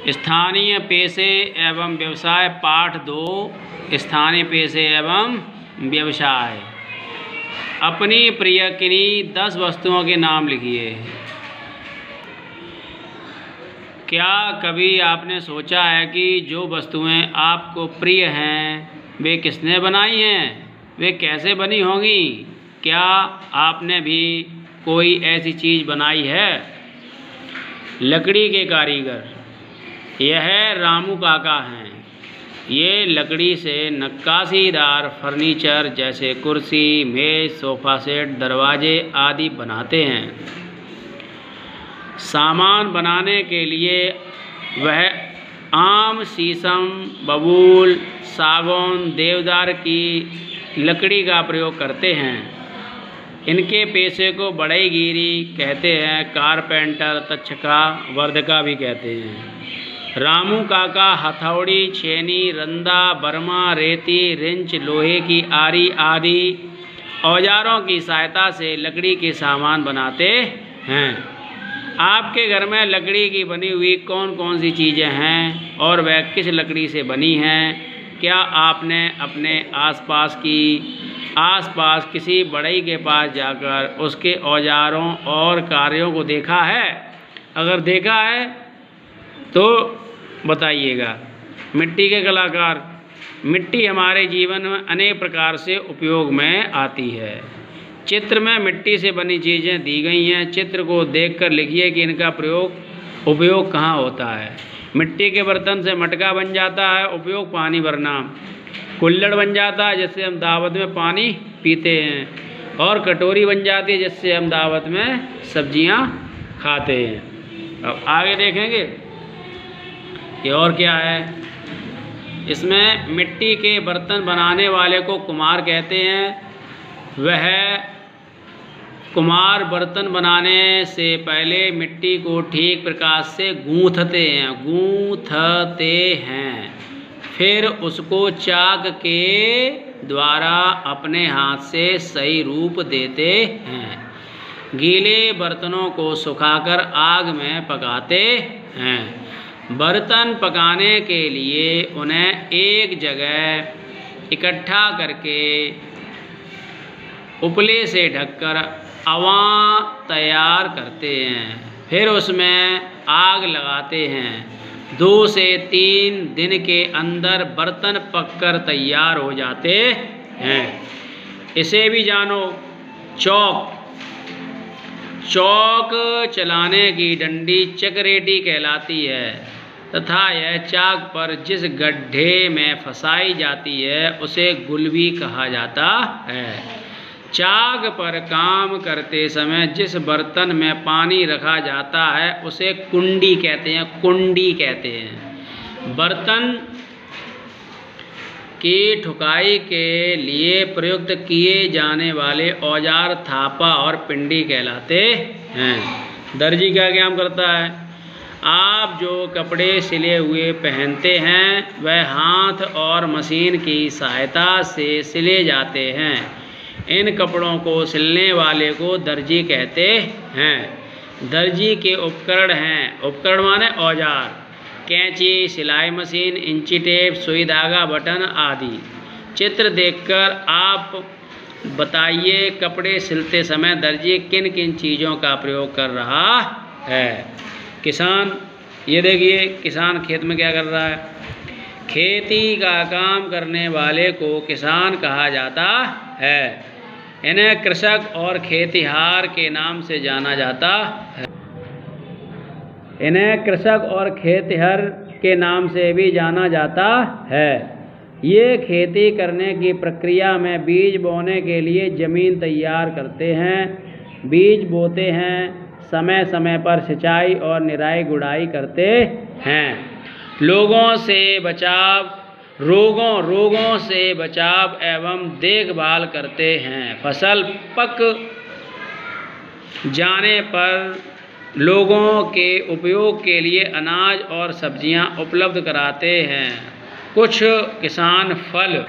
स्थानीय पेशे एवं व्यवसाय पाठ 2 स्थानीय पेशे एवं व्यवसाय। अपनी प्रिय किन्हीं 10 वस्तुओं के नाम लिखिए। क्या कभी आपने सोचा है कि जो वस्तुएं आपको प्रिय हैं वे किसने बनाई हैं, वे कैसे बनी होंगी? क्या आपने भी कोई ऐसी चीज़ बनाई है? लकड़ी के कारीगर यह रामू काका हैं। ये लकड़ी से नक्काशीदार फर्नीचर जैसे कुर्सी, मेज, सोफ़ा सेट, दरवाजे आदि बनाते हैं। सामान बनाने के लिए वह आम, शीशम, बबूल, सागौन, देवदार की लकड़ी का प्रयोग करते हैं। इनके पेशे को बढ़ईगिरी कहते हैं। कारपेंटर, तक्षका, वर्धका भी कहते हैं। रामू काका हथौड़ी, छेनी, रंदा, बर्मा, रेती, रिंच, लोहे की आरी आदि औजारों की सहायता से लकड़ी के सामान बनाते हैं। आपके घर में लकड़ी की बनी हुई कौन कौन सी चीज़ें हैं और वह किस लकड़ी से बनी हैं? क्या आपने अपने आसपास किसी बढ़ई के पास जाकर उसके औजारों और कार्यों को देखा है? अगर देखा है तो बताइएगा। मिट्टी के कलाकार। मिट्टी हमारे जीवन में अनेक प्रकार से उपयोग में आती है। चित्र में मिट्टी से बनी चीज़ें दी गई हैं। चित्र को देखकर लिखिए कि इनका उपयोग कहाँ होता है। मिट्टी के बर्तन से मटका बन जाता है, उपयोग पानी भरना। कुल्हड़ बन जाता है जिससे हम दावत में पानी पीते हैं, और कटोरी बन जाती है जिससे हम दावत में सब्जियां खाते हैं। अब आगे देखेंगे कि और क्या है। इसमें मिट्टी के बर्तन बनाने वाले को कुम्हार कहते हैं। वह कुम्हार बर्तन बनाने से पहले मिट्टी को ठीक प्रकार से गूंथते हैं, फिर उसको चाक के द्वारा अपने हाथ से सही रूप देते हैं। गीले बर्तनों को सुखाकर आग में पकाते हैं। बर्तन पकाने के लिए उन्हें एक जगह इकट्ठा करके उपले से ढककर अवां तैयार करते हैं। फिर उसमें आग लगाते हैं। 2 से 3 दिन के अंदर बर्तन पककर तैयार हो जाते हैं। इसे भी जानो। चौक चलाने की डंडी चकरेटी कहलाती है तथा यह चाक पर जिस गड्ढे में फंसाई जाती है उसे गुलवी कहा जाता है। चाक पर काम करते समय जिस बर्तन में पानी रखा जाता है उसे कुंडी कहते हैं। बर्तन की ठुकाई के लिए प्रयुक्त किए जाने वाले औजार थापा और पिंडी कहलाते हैं। दर्जी क्या काम करता है? आप जो कपड़े सिले हुए पहनते हैं वह हाथ और मशीन की सहायता से सिले जाते हैं। इन कपड़ों को सिलने वाले को दर्जी कहते हैं। दर्जी के उपकरण हैं। उपकरण माने औजार। कैंची, सिलाई मशीन, इंची टेप, सुई धागा, बटन आदि। चित्र देखकर आप बताइए कपड़े सिलते समय दर्जी किन किन चीज़ों का प्रयोग कर रहा है। किसान, ये देखिए किसान खेत में क्या कर रहा है। खेती का काम करने वाले को किसान कहा जाता है। इन्हें कृषक और खेतिहार के नाम से जाना जाता है। इन्हें कृषक और खेतिहर के नाम से भी जाना जाता है। ये खेती करने की प्रक्रिया में बीज बोने के लिए ज़मीन तैयार करते हैं, बीज बोते हैं, समय समय पर सिंचाई और निराई गुड़ाई करते हैं। रोगों से बचाव एवं देखभाल करते हैं। फसल पक जाने पर लोगों के उपयोग के लिए अनाज और सब्जियां उपलब्ध कराते हैं। कुछ किसान फल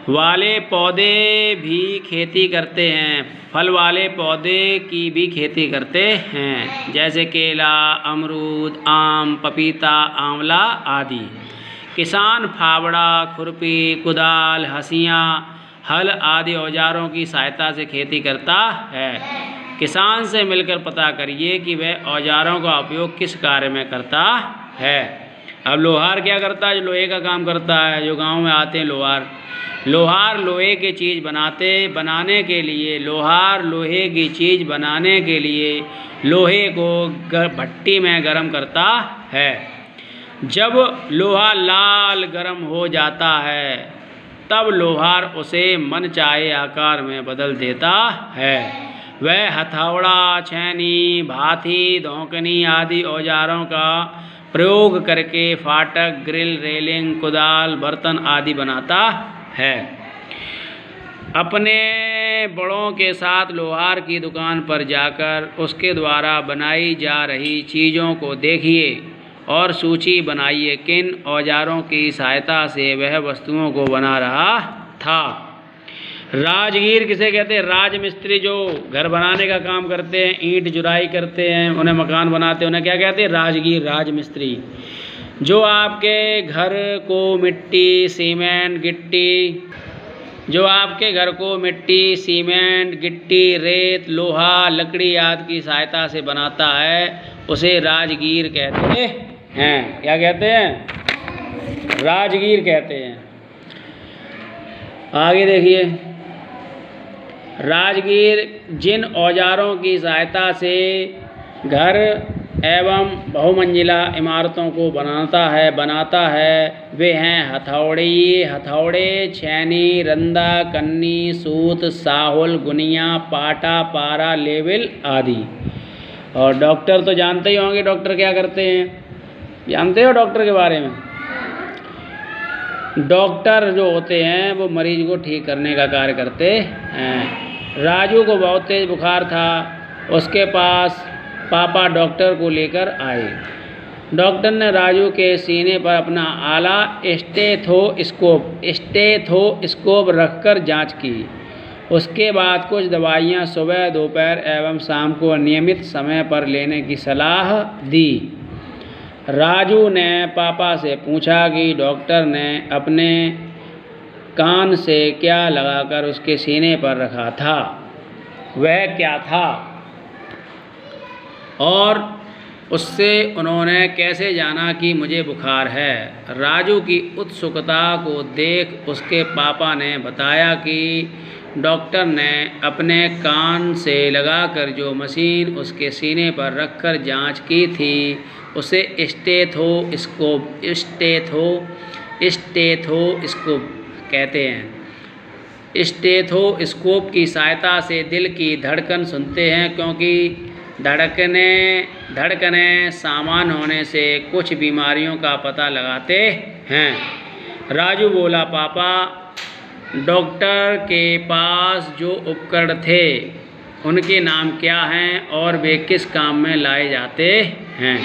वाले पौधे भी खेती करते हैं, फल वाले पौधे की भी खेती करते हैं, जैसे केला, अमरूद, आम, पपीता, आंवला आदि। किसान फावड़ा, खुरपी, कुदाल, हंसिया, हल आदि औजारों की सहायता से खेती करता है। किसान से मिलकर पता करिए कि वह औजारों का उपयोग किस कार्य में करता है। अब लोहार क्या करता है? जो लोहे का काम करता है, जो गांव में आते हैं लोहार लोहे की चीज़ बनाने के लिए लोहे की चीज़ बनाने के लिए लोहे को भट्टी में गर्म करता है। जब लोहा लाल गर्म हो जाता है तब लोहार उसे मनचाहे आकार में बदल देता है। वह हथौड़ा, छेनी, भाथी, धौंकनी आदि औजारों का प्रयोग करके फाटक, ग्रिल, रेलिंग, कुदाल, बर्तन आदि बनाता है। अपने बड़ों के साथ लोहार की दुकान पर जाकर उसके द्वारा बनाई जा रही चीज़ों को देखिए और सूची बनाइए किन औजारों की सहायता से वह वस्तुओं को बना रहा था। राजगीर किसे कहते हैं? राजमिस्त्री जो घर बनाने का काम करते हैं, ईंट जुराई करते हैं, उन्हें मकान बनाते हैं, उन्हें क्या कहते हैं? राजगीर, राजमिस्त्री। जो आपके घर को मिट्टी, सीमेंट, गिट्टी, रेत, लोहा, लकड़ी आदि की सहायता से बनाता है उसे राजगीर कहते हैं। क्या कहते हैं? राजगीर कहते हैं। आगे देखिए, राजगीर जिन औजारों की सहायता से घर एवं बहुमंजिला इमारतों को बनाता है वे हैं हथौड़े, छेनी, रंदा, कन्नी, सूत, साहुल, गुनिया, पाटा, पारा, लेविल आदि। और डॉक्टर तो जानते ही होंगे, डॉक्टर क्या करते हैं? जानते हो डॉक्टर के बारे में? डॉक्टर जो होते हैं वो मरीज को ठीक करने का कार्य करते हैं। राजू को बहुत तेज बुखार था, उसके पास पापा डॉक्टर को लेकर आए। डॉक्टर ने राजू के सीने पर अपना आला स्टेथोस्कोप रखकर जांच की। उसके बाद कुछ दवाइयां सुबह, दोपहर एवं शाम को नियमित समय पर लेने की सलाह दी। राजू ने पापा से पूछा कि डॉक्टर ने अपने कान से क्या लगाकर उसके सीने पर रखा था, वह क्या था और उससे उन्होंने कैसे जाना कि मुझे बुखार है। राजू की उत्सुकता को देख उसके पापा ने बताया कि डॉक्टर ने अपने कान से लगाकर जो मशीन उसके सीने पर रखकर जांच की थी उसे स्टेथोस्कोप कहते हैं। स्टेथोस्कोप की सहायता से दिल की धड़कन सुनते हैं, क्योंकि धड़कनें सामान्य होने से कुछ बीमारियों का पता लगाते हैं। राजू बोला, पापा, डॉक्टर के पास जो उपकरण थे उनके नाम क्या हैं और वे किस काम में लाए जाते हैं?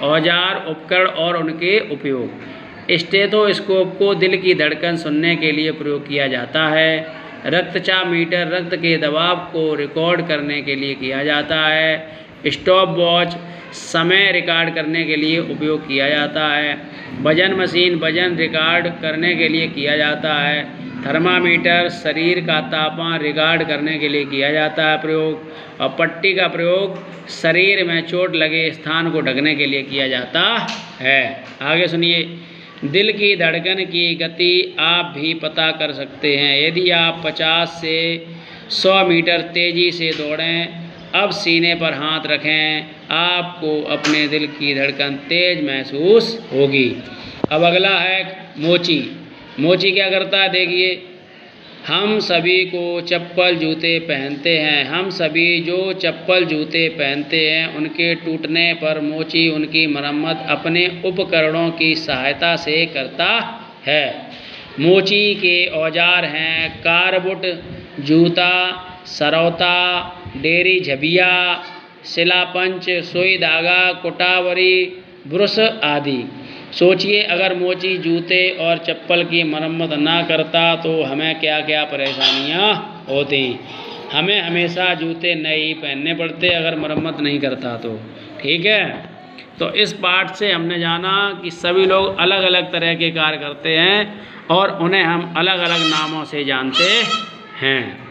औजार, उपकरण और उनके उपयोग। स्टेथोस्कोप को दिल की धड़कन सुनने के लिए प्रयोग किया जाता है। रक्तचाप मीटर रक्त के दबाव को रिकॉर्ड करने के लिए किया जाता है। स्टॉप वॉच समय रिकॉर्ड करने के लिए उपयोग किया जाता है। वजन मशीन वजन रिकॉर्ड करने के लिए किया जाता है। थर्मामीटर शरीर का तापमान रिकॉर्ड करने के लिए किया जाता है प्रयोग। और पट्टी का प्रयोग शरीर में चोट लगे स्थान को ढकने के लिए किया जाता है। आगे सुनिए, दिल की धड़कन की गति आप भी पता कर सकते हैं यदि आप 50 से 100 मीटर तेज़ी से दौड़ें। अब सीने पर हाथ रखें, आपको अपने दिल की धड़कन तेज महसूस होगी। अब अगला है मोची। मोची क्या करता है? देखिए, हम सभी को चप्पल जूते पहनते हैं। हम सभी जो चप्पल जूते पहनते हैं उनके टूटने पर मोची उनकी मरम्मत अपने उपकरणों की सहायता से करता है। मोची के औजार हैं कारबुट, जूता, सरौता, डेरी झबिया, सिलापंच, सुई धागा, कुटावरी, ब्रश आदि। सोचिए अगर मोची जूते और चप्पल की मरम्मत ना करता तो हमें क्या क्या परेशानियां होती। हमें हमेशा जूते नए ही पहनने पड़ते अगर मरम्मत नहीं करता तो। ठीक है, तो इस पाठ से हमने जाना कि सभी लोग अलग अलग तरह के कार्य करते हैं और उन्हें हम अलग अलग नामों से जानते हैं।